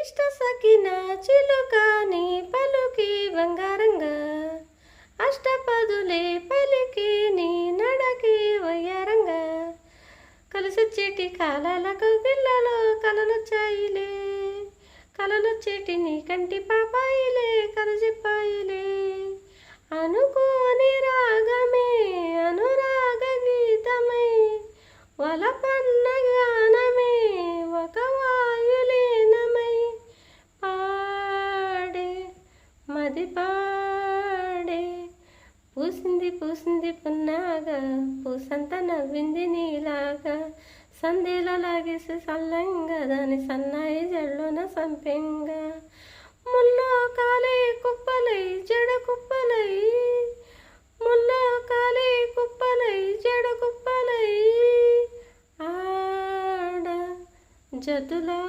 ఇష్ట సకిన చిలుక నీ పలుకి బంగారంగా అష్టపదులే పలికి నీ నడకి వయ్యారంగా కలిసొచ్చేటి కాలాలకు పిల్లలు కలలొచ్చాయిలే కలలొచ్చేటి నీ కంటి పాపాయిలే కలజిప్పాయిలే అనుకోని రాగమే అనురాగ గీతమై వలపన్న గానమే ఒక వాయులీనమై పాడే మది పాడే పూసింది పూసింది పున్నాగా పూసంత నవ్వింది నీలాగా సందేలా లాగేసి సల్లంగా దాని సన్నాయి జల్లున సంపెంగా ముల్లో కాలే కుప్పలై జడ కుప్పలై ముల్లో కాలే కుప్పలై జడ కుప్పలై ఆడ జతులా